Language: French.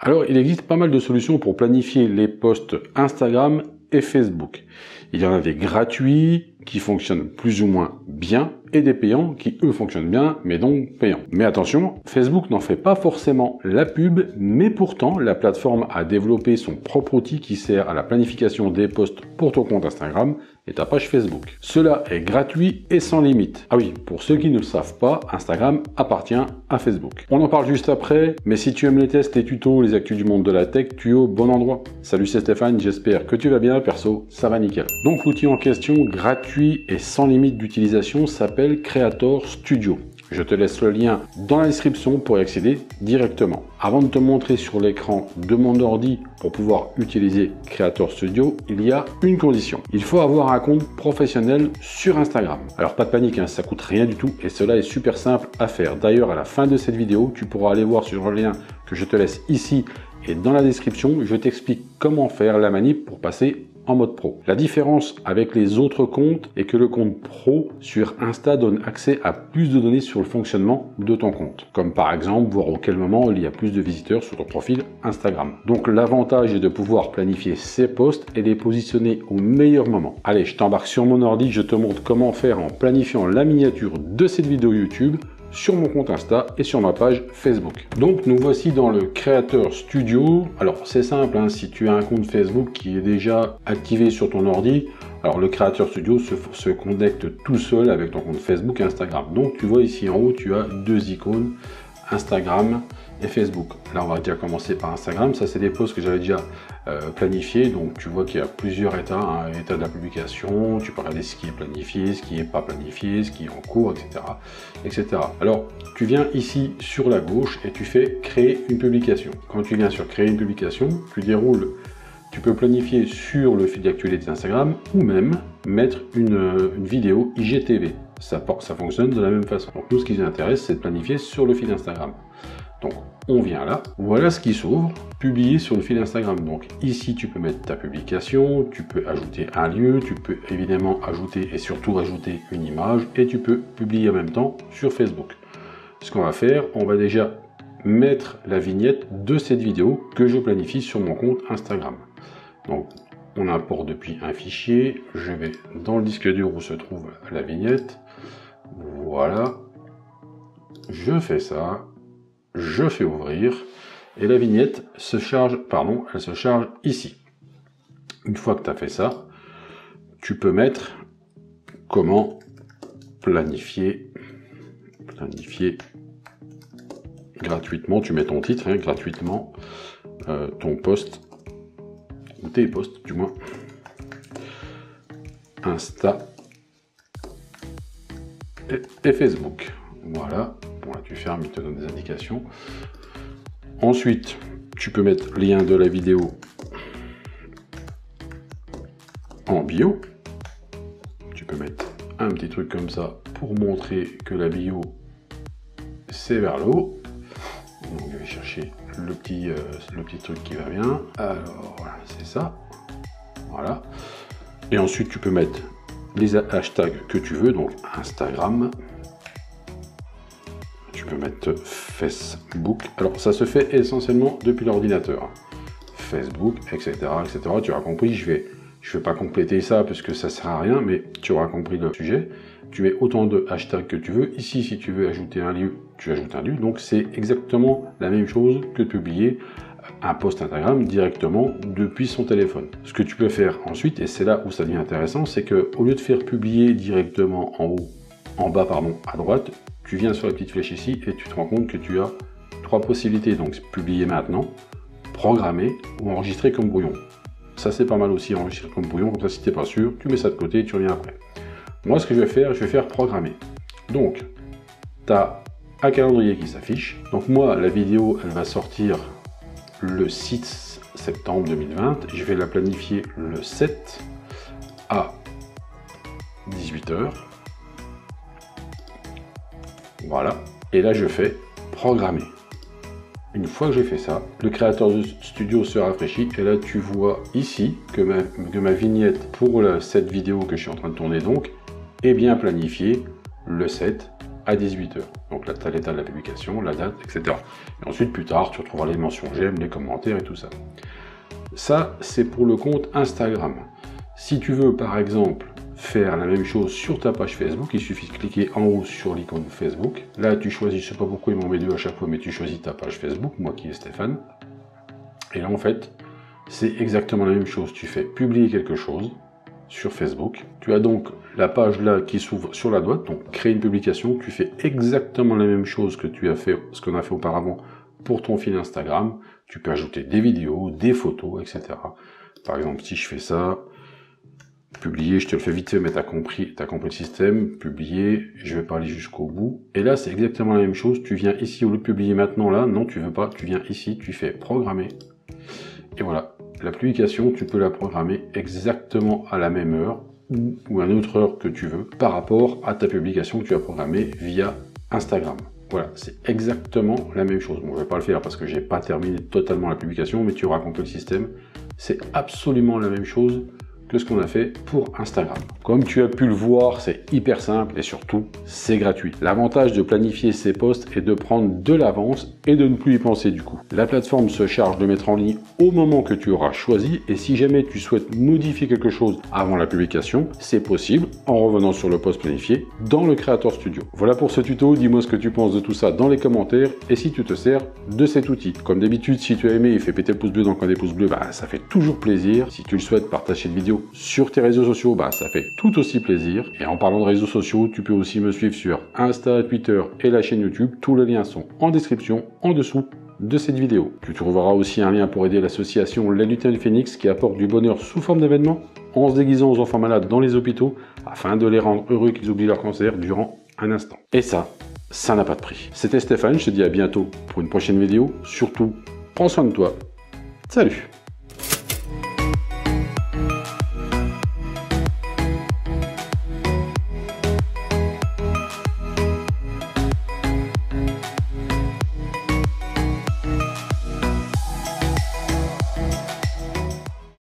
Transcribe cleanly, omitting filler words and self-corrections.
Alors, il existe pas mal de solutions pour planifier les posts Instagram et Facebook. Il y en a des gratuits qui fonctionnent plus ou moins bien et des payants qui, eux, fonctionnent bien, mais donc payants. Mais attention, Facebook n'en fait pas forcément la pub, mais pourtant, la plateforme a développé son propre outil qui sert à la planification des posts pour ton compte Instagram et ta page Facebook. Cela est gratuit et sans limite. Ah oui, pour ceux qui ne le savent pas, Instagram appartient à Facebook. On en parle juste après, mais si tu aimes les tests, les tutos, les actus du monde de la tech, tu es au bon endroit. Salut, c'est Stéphane, j'espère que tu vas bien, perso, ça va nickel. Donc l'outil en question, gratuit et sans limite d'utilisation, s'appelle Creator Studio. Je te laisse le lien dans la description pour y accéder directement. Avant de te montrer sur l'écran de mon ordi pour pouvoir utiliser Creator Studio, il y a une condition. Il faut avoir un compte professionnel sur Instagram. Alors pas de panique, hein, ça coûte rien du tout et cela est super simple à faire. D'ailleurs, à la fin de cette vidéo, tu pourras aller voir sur le lien que je te laisse ici et dans la description, je t'explique comment faire la manip pour passer en mode pro. La différence avec les autres comptes est que le compte pro sur Insta donne accès à plus de données sur le fonctionnement de ton compte, comme par exemple voir auquel moment il y a plus de visiteurs sur ton profil Instagram. Donc l'avantage est de pouvoir planifier ces posts et les positionner au meilleur moment. Allez, je t'embarque sur mon ordi, je te montre comment faire en planifiant la miniature de cette vidéo YouTube sur mon compte Insta et sur ma page Facebook. Donc nous voici dans le Creator Studio. Alors c'est simple, hein, si tu as un compte Facebook qui est déjà activé sur ton ordi, alors le Creator Studio se connecte tout seul avec ton compte Facebook et Instagram. Donc tu vois ici en haut, tu as deux icônes, Instagram et Facebook. Là on va déjà commencer par Instagram, ça c'est des posts que j'avais déjà planifiés, donc tu vois qu'il y a plusieurs états, hein, état de la publication, tu peux regarder ce qui est planifié, ce qui n'est pas planifié, ce qui est en cours, etc., etc. Alors tu viens ici sur la gauche et tu fais créer une publication. Quand tu viens sur créer une publication, tu déroules, tu peux planifier sur le fil d'actualité d'Instagram ou même mettre une vidéo IGTV. Ça fonctionne de la même façon. Donc nous, ce qui nous intéresse, c'est de planifier sur le fil Instagram. Donc on vient là, voilà ce qui s'ouvre, publier sur le fil Instagram. Donc ici tu peux mettre ta publication, tu peux ajouter un lieu, tu peux évidemment ajouter et surtout rajouter une image et tu peux publier en même temps sur Facebook. Ce qu'on va faire, on va déjà mettre la vignette de cette vidéo que je planifie sur mon compte Instagram. Donc on importe depuis un fichier, je vais dans le disque dur où se trouve la vignette, voilà, je fais ça, je fais ouvrir et la vignette se charge, elle se charge ici. Une fois que tu as fait ça, tu peux mettre comment planifier gratuitement, tu mets ton titre, hein, gratuitement, ton post, ou tes posts du moins, Insta et Facebook. Voilà, bon là tu fermes, il te donne des indications. Ensuite, tu peux mettre le lien de la vidéo en bio. Tu peux mettre un petit truc comme ça pour montrer que la bio c'est vers le haut. Donc je vais chercher le petit truc qui va bien. Alors voilà, c'est ça. Voilà. Et ensuite tu peux mettre les hashtags que tu veux, donc Instagram. Tu peux mettre Facebook. Alors ça se fait essentiellement depuis l'ordinateur. Facebook, etc., etc. Tu auras compris, je vais pas compléter ça parce que ça sert à rien, mais tu auras compris le sujet. Tu mets autant de hashtags que tu veux. Ici, si tu veux ajouter un lieu, tu ajoutes un lieu. Donc c'est exactement la même chose que de publier un post Instagram directement depuis son téléphone. Ce que tu peux faire ensuite, et c'est là où ça devient intéressant, c'est que au lieu de faire publier directement en bas, à droite, tu viens sur la petite flèche ici et tu te rends compte que tu as trois possibilités. Donc publier maintenant, programmer ou enregistrer comme brouillon. Ça c'est pas mal aussi, enregistrer comme brouillon, comme ça si tu n'es pas sûr, tu mets ça de côté et tu reviens après. Moi ce que je vais faire programmer. Donc, tu as un calendrier qui s'affiche. Donc moi, la vidéo, elle va sortir le 6 septembre 2020. Je vais la planifier le 7 à 18 h. Voilà. Et là, je fais programmer. Une fois que j'ai fait ça, le Creator Studio se rafraîchit et là tu vois ici que ma vignette pour cette vidéo que je suis en train de tourner donc est bien planifiée le 7 à 18 h. Donc là, tu as l'état de la publication, la date, etc. Et ensuite, plus tard, tu retrouveras les mentions j'aime, les commentaires et tout ça. Ça, c'est pour le compte Instagram. Si tu veux, par exemple, faire la même chose sur ta page Facebook, il suffit de cliquer en haut sur l'icône Facebook. Là, tu choisis, je sais pas pourquoi il m'en met deux à chaque fois, mais tu choisis ta page Facebook, moi qui est Stéphane. Et là, en fait, c'est exactement la même chose. Tu fais publier quelque chose sur Facebook. Tu as donc la page là qui s'ouvre sur la droite, donc créer une publication. Tu fais exactement la même chose que tu as fait, ce qu'on a fait auparavant pour ton fil Instagram. Tu peux ajouter des vidéos, des photos, etc. Par exemple, si je fais ça, publier, je te le fais vite fait, mais t'as compris le système, publier, je vais pas aller jusqu'au bout. Et là, c'est exactement la même chose. Tu viens ici, au lieu de publier maintenant, là, non, tu veux pas, tu viens ici, tu fais programmer. Et voilà. La publication, tu peux la programmer exactement à la même heure ou à une autre heure que tu veux par rapport à ta publication que tu as programmée via Instagram. Voilà, c'est exactement la même chose. Bon, je ne vais pas le faire parce que j'ai pas terminé totalement la publication, mais tu auras compris le système. C'est absolument la même chose que ce qu'on a fait pour Instagram. Comme tu as pu le voir, c'est hyper simple et surtout, c'est gratuit. L'avantage de planifier ces posts est de prendre de l'avance et de ne plus y penser du coup. La plateforme se charge de mettre en ligne au moment que tu auras choisi et si jamais tu souhaites modifier quelque chose avant la publication, c'est possible en revenant sur le post planifié dans le Creator Studio. Voilà pour ce tuto, dis-moi ce que tu penses de tout ça dans les commentaires et si tu te sers de cet outil. Comme d'habitude, si tu as aimé, fais péter le pouce bleu dans le coin des pouces bleus, ça fait toujours plaisir. Si tu le souhaites, partage cette vidéo sur tes réseaux sociaux, ça fait tout aussi plaisir. Et en parlant de réseaux sociaux, tu peux aussi me suivre sur Insta, Twitter et la chaîne YouTube. Tous les liens sont en description, en dessous de cette vidéo. Tu trouveras aussi un lien pour aider l'association Les Lutins du Phénix qui apporte du bonheur sous forme d'événements en se déguisant aux enfants malades dans les hôpitaux afin de les rendre heureux qu'ils oublient leur cancer durant un instant. Et ça n'a pas de prix. C'était Stéphane, je te dis à bientôt pour une prochaine vidéo. Surtout, prends soin de toi. Salut!